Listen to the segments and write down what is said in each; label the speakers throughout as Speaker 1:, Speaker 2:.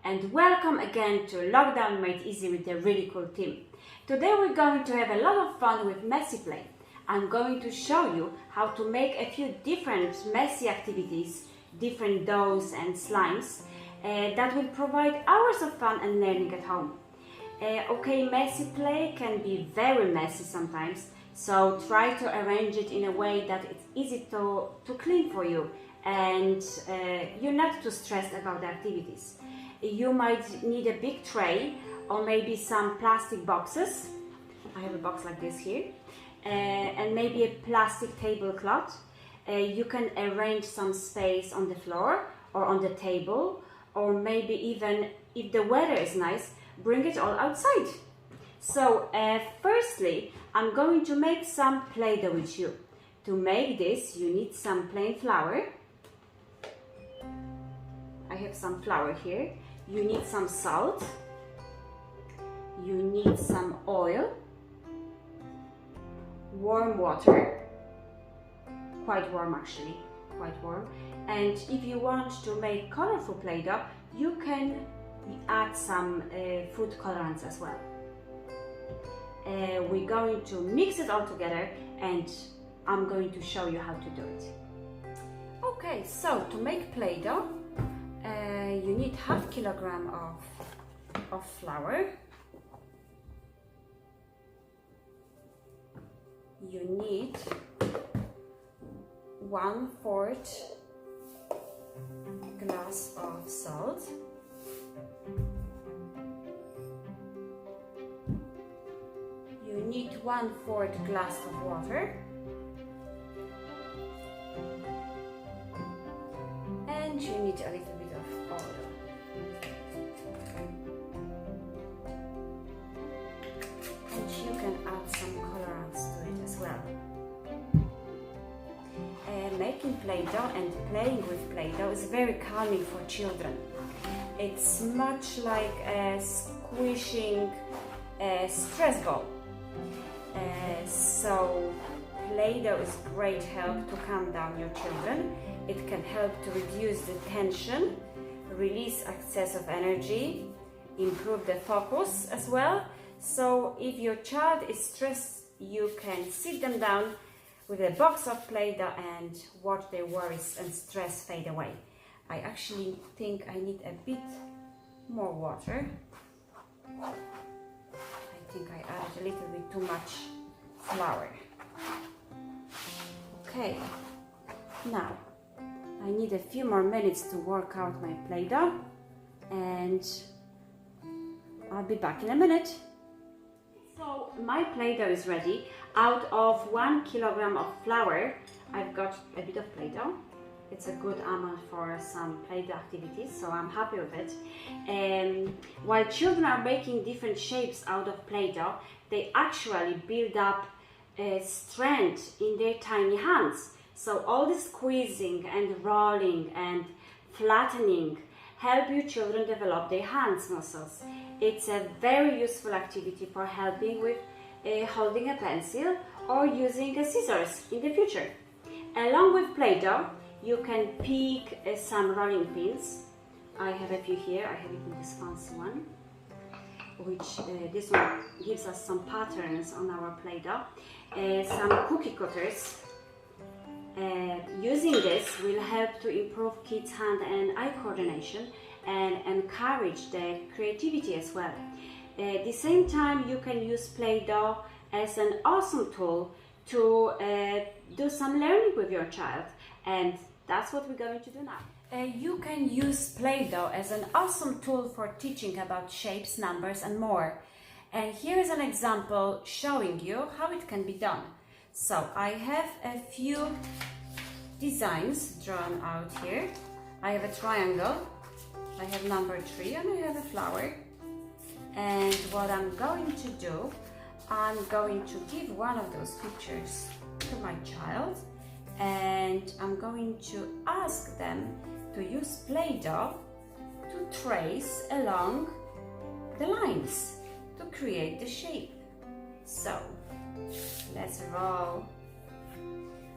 Speaker 1: and welcome again to Lockdown Made Easy with the really cool team. Today we're going to have a lot of fun with messy play. I'm going to show you how to make a few different messy activities, different doughs and slimes that will provide hours of fun and learning at home. Okay, messy play can be very messy sometimes, so try to arrange it in a way that it's easy to clean for you and you're not too stressed about the activities. You might need a big tray or maybe some plastic boxes. I have a box like this here. And maybe a plastic tablecloth. You can arrange some space on the floor or on the table, or maybe even if the weather is nice, bring it all outside. So firstly, I'm going to make some Play-Doh with you. To make this, you need some plain flour. I have some flour here. You need some salt. You need some oil. Warm water, quite warm actually, quite warm. And if you want to make colorful Play-Doh, you can add some food colorants as well. We're going to mix it all together and I'm going to show you how to do it. Okay, so to make Play-Doh, you need half kilogram of flour. You need 1/4 glass of salt. You need 1/4 glass of water. And you need a little bit of oil. And you can add some colorants to it as well. Making Play-Doh and playing with Play-Doh is very calming for children. It's much like squishing a stress ball. So Play-Doh is great help to calm down your children. It can help to reduce the tension, release excessive energy, improve the focus as well. So if your child is stressed, you can sit them down with a box of Play-Doh and watch their worries and stress fade away. I actually think I need a bit more water. I think I added a little bit too much flour. Okay, now I need a few more minutes to work out my Play-Doh and I'll be back in a minute. So my Play-Doh is ready. Out of 1 kilogram of flour, I've got a bit of Play-Doh. It's a good amount for some Play-Doh activities, so I'm happy with it. While children are making different shapes out of Play-Doh, they actually build up strength in their tiny hands. So all the squeezing and rolling and flattening help your children develop their hands muscles. It's a very useful activity for helping with holding a pencil or using a scissors in the future. Along with Play-Doh, you can pick some rolling pins. I have a few here. I have even this fancy one, which this one gives us some patterns on our Play-Doh. Some cookie cutters. Using this will help to improve kids' hand and eye coordination and encourage their creativity as well. At the same time, you can use Play-Doh as an awesome tool to do some learning with your child, and that's what we're going to do now. You can use Play-Doh as an awesome tool for teaching about shapes, numbers and more. And here is an example showing you how it can be done. So I have a few designs drawn out here. I have a triangle, I have number 3 and I have a flower. And what I'm going to do, I'm going to give one of those pictures to my child and I'm going to ask them to use Play-Doh to trace along the lines to create the shape. So let's roll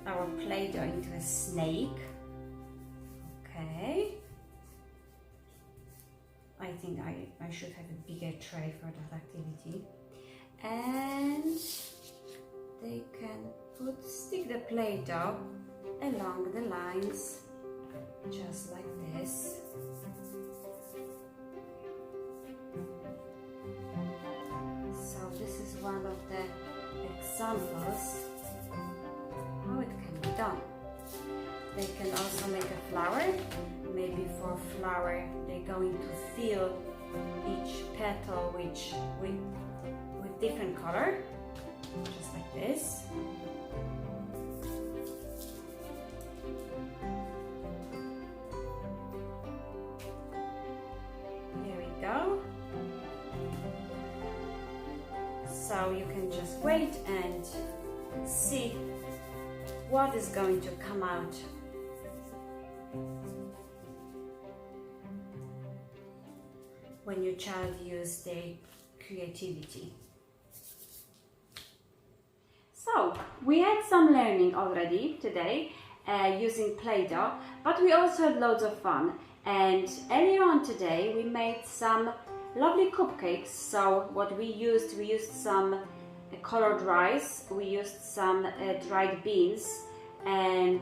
Speaker 1: our Play-Doh into a snake. Okay. I think I should have a bigger tray for that activity. And they can stick the Play-Doh along the lines, just like this. So this is one of the examples how it can be done. They can also make a flower. Maybe for flower they're going to fill each petal with different color, just like this. There we go. So you can just wait and see what is going to come out. When your child uses their creativity. So we had some learning already today using Play-Doh, but we also had loads of fun. And earlier on today we made some lovely cupcakes. So what we used some colored rice, we used some dried beans and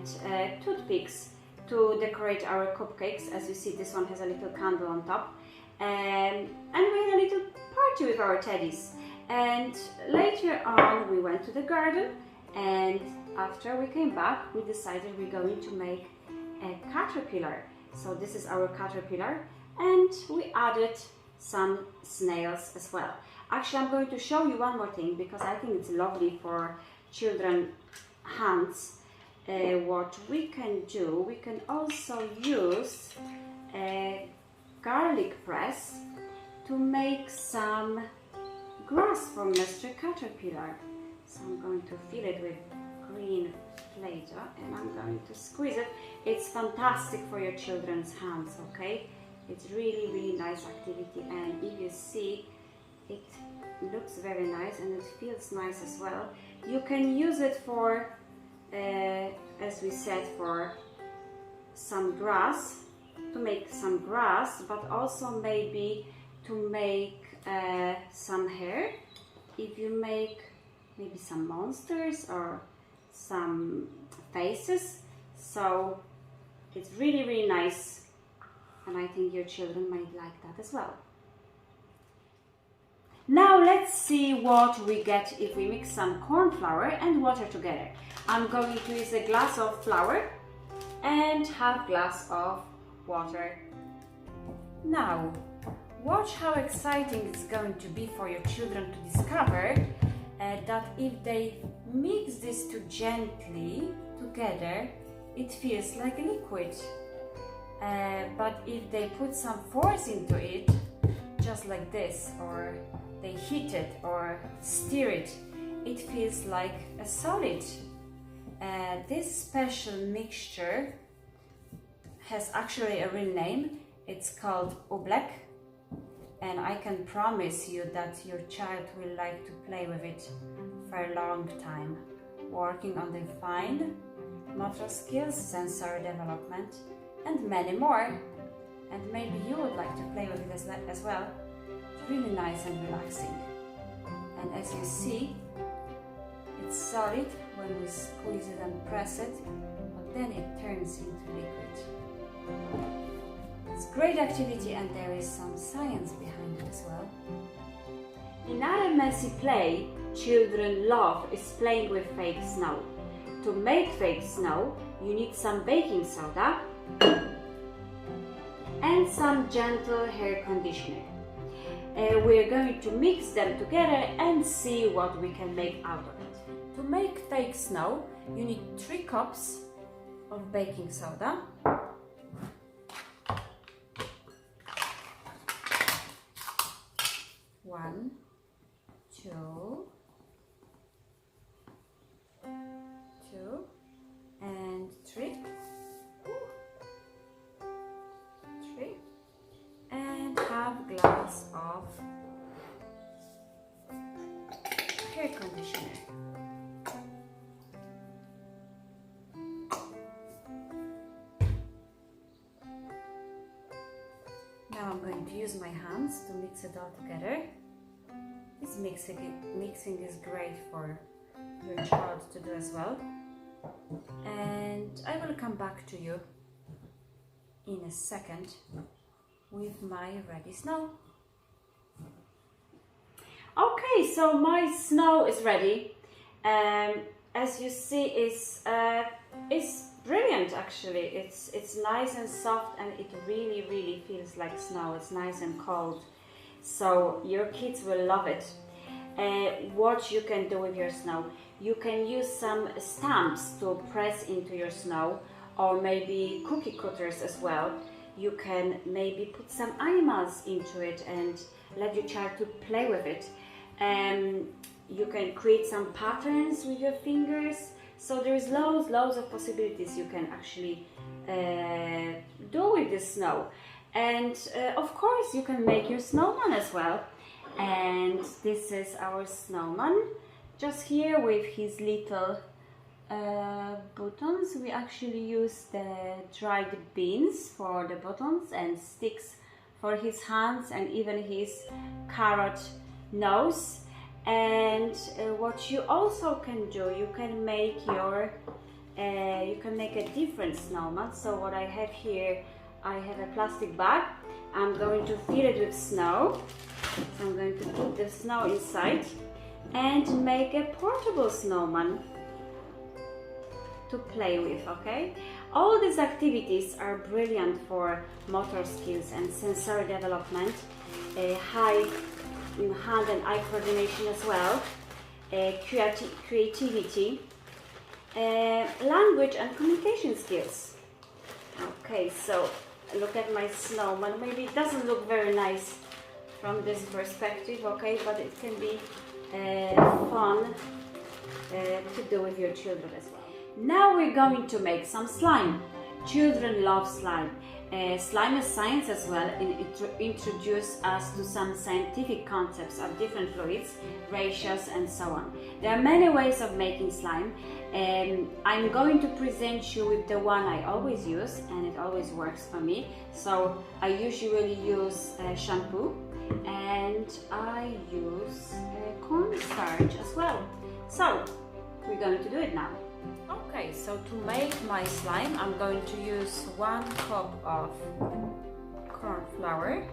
Speaker 1: toothpicks to decorate our cupcakes. As you see, this one has a little candle on top. And we had a little party with our teddies. And later on we went to the garden, and after we came back we decided we're going to make a caterpillar. So this is our caterpillar, and we added some snails as well. Actually, I'm going to show you one more thing because I think it's lovely for children's hands. What we can do, we can also use a garlic press to make some grass for Mr. Caterpillar. So I'm going to fill it with green Play-Doh and I'm going to squeeze it. It's fantastic for your children's hands, okay? It's really nice activity, and if you see, it looks very nice and it feels nice as well. You can use it for, as we said, for some grass, to make some grass, but also maybe to make some hair. If you make maybe some monsters or some faces, so it's really nice, and I think your children might like that as well. Now let's see what we get if we mix some corn flour and water together. I'm going to use a glass of flour and half glass of water. Now, watch how exciting it's going to be for your children to discover that if they mix this too gently together, it feels like a liquid. But if they put some force into it, just like this, or they heat it or stir it, it feels like a solid. This special mixture has actually a real name. It's called oblek, and I can promise you that your child will like to play with it for a long time, working on their fine motor skills, sensory development, and many more. And maybe you would like to play with it as well. It's really nice and relaxing. And as you see, it's solid when we squeeze it and press it, but then it turns into liquid. It's a great activity, and there is some science behind it as well. Another messy play children love is playing with fake snow. To make fake snow, you need some baking soda and some gentle hair conditioner. We're going to mix them together and see what we can make out of it. To make fake snow, you need 3 cups of baking soda, 1, 2, and 3, and half glass of hair conditioner. Now I'm going to use my hands to mix it all together. This mixing is great for your child to do as well. And I will come back to you in a second with my ready snow. Okay, so my snow is ready. As you see, it's brilliant actually. It's nice and soft, and it really feels like snow. It's nice and cold, so your kids will love it. What you can do with your snow, you can use some stamps to press into your snow, or maybe cookie cutters as well. You can maybe put some animals into it and let your child to play with it. You can create some patterns with your fingers. So there's loads of possibilities you can actually do with the snow. And of course you can make your snowman as well. And this is our snowman, just here with his little buttons. We actually use the dried beans for the buttons and sticks for his hands, and even his carrot nose. And what you also can do, you can make a different snowman. So what I have here, I have a plastic bag. I'm going to fill it with snow. So I'm going to put the snow inside and make a portable snowman to play with, okay? All these activities are brilliant for motor skills and sensory development, high hand and eye coordination as well, creativity, language and communication skills. Okay, so look at my snowman. Maybe it doesn't look very nice from this perspective, okay, but it can be fun to do with your children as well. Now we're going to make some slime. Children love slime. Slime is science as well, and it introduces us to some scientific concepts of different fluids, ratios and so on. There are many ways of making slime. I'm going to present you with the one I always use, and it always works for me. So I usually use shampoo, and I use cornstarch as well. So we're going to do it now. Okay, so to make my slime, I'm going to use 1 cup of corn flour,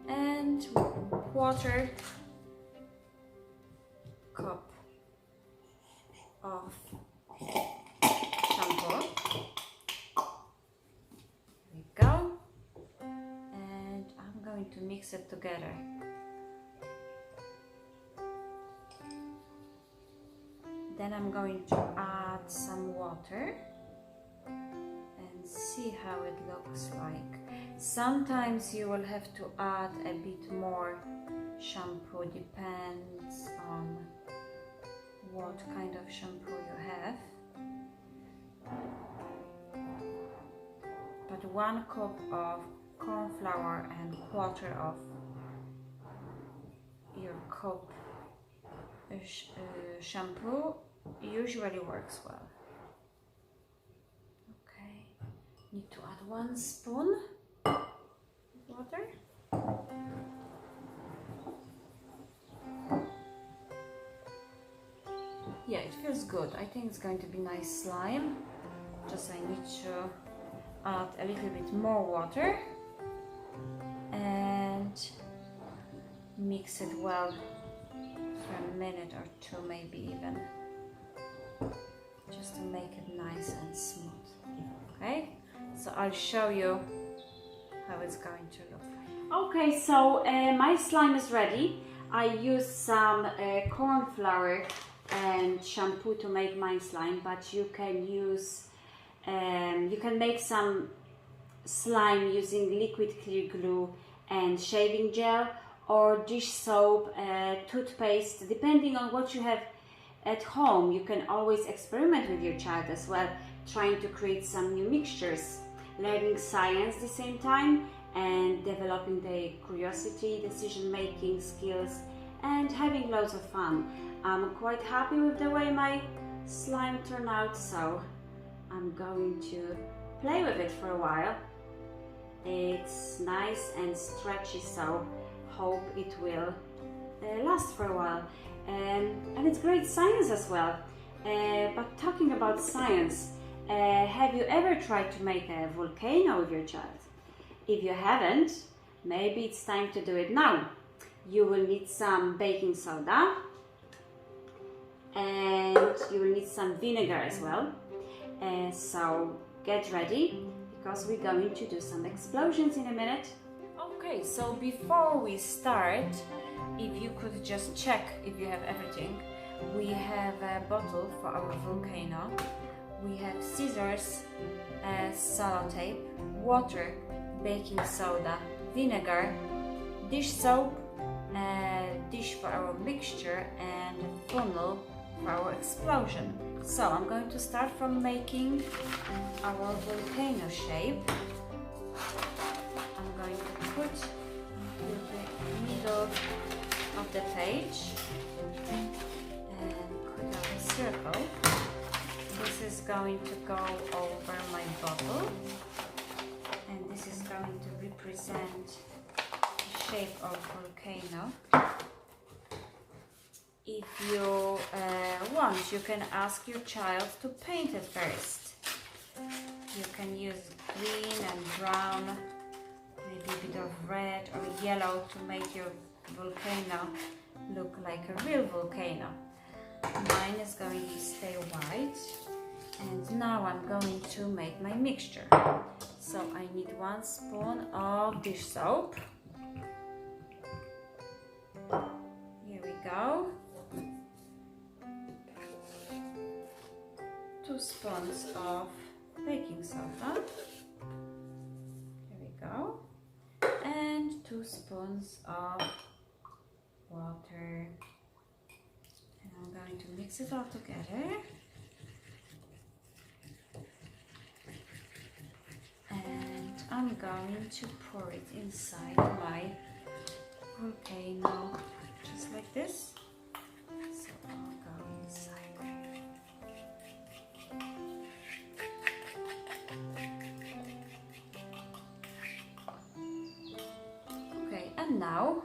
Speaker 1: and 1/4 cup of shampoo. There we go. And I'm going to mix it together. Then I'm going to add some water and see how it looks like. Sometimes you will have to add a bit more shampoo, depends on what kind of shampoo you have. But 1 cup of corn flour and 1/4 of your cup shampoo usually works well. Okay, need to add 1 spoon of water. Yeah, it feels good. I think it's going to be nice slime. Just I need to add a little bit more water and mix it well for a minute or 2, maybe even, just to make it nice and smooth. Okay, so I'll show you how it's going to look like. Okay, so my slime is ready. I used some corn flour and shampoo to make my slime, but you can use you can make some slime using liquid clear glue and shaving gel, or dish soap, toothpaste, depending on what you have at home. You can always experiment with your child as well, trying to create some new mixtures, learning science at the same time, and developing their curiosity, decision-making skills, and having loads of fun. I'm quite happy with the way my slime turned out, so I'm going to play with it for a while. It's nice and stretchy, so hope it will last for a while. And it's great science as well. But talking about science, have you ever tried to make a volcano with your child? If you haven't, maybe it's time to do it now. You will need some baking soda and you will need some vinegar as well. So get ready, because we're going to do some explosions in a minute. Okay, so before we start, if you could just check if you have everything. We have a bottle for our volcano, we have scissors, sellotape, water, baking soda, vinegar, dish soap, dish for our mixture, and a funnel for our explosion. So I'm going to start from making our volcano shape. I'm going to put in the middle of the page and cut out a circle. This is going to go over my bottle, and this is going to represent the shape of volcano. If you want, you can ask your child to paint it first. You can use green and brown, maybe a bit of red or yellow to make your volcano look like a real volcano. Mine is going to stay white. And now I'm going to make my mixture. So I need 1 spoon of dish soap. Here we go. 2 spoons of baking soda. Here we go. And 2 spoons of water. And I'm going to mix it all together. And I'm going to pour it inside my volcano, just like this. So I'll go inside. Okay, and now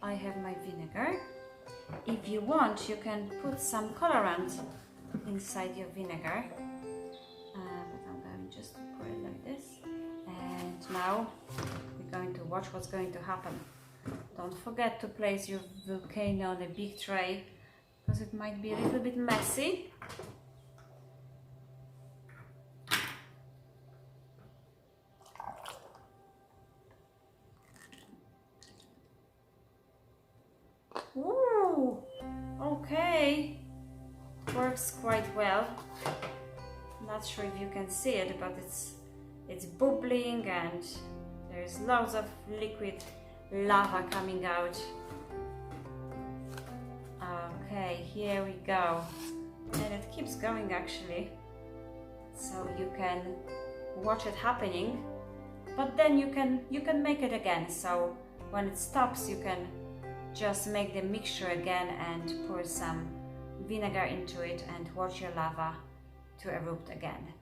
Speaker 1: I have my vinegar. If you want, you can put some colorant inside your vinegar. But I'm going just to pour it like this. And now we're going to watch what's going to happen. Don't forget to place your volcano on a big tray, because it might be a little bit messy. Ooh, okay, works quite well. Not sure if you can see it, but it's bubbling and there's loads of liquid lava coming out. Okay, here we go. And it keeps going actually. So you can watch it happening, but then you can make it again. So when it stops, you can just make the mixture again and pour some vinegar into it and watch your lava to erupt again.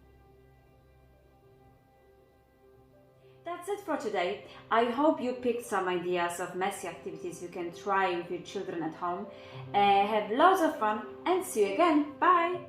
Speaker 1: That's it for today. I hope you picked some ideas of messy activities you can try with your children at home. Have loads of fun and see you again. Bye!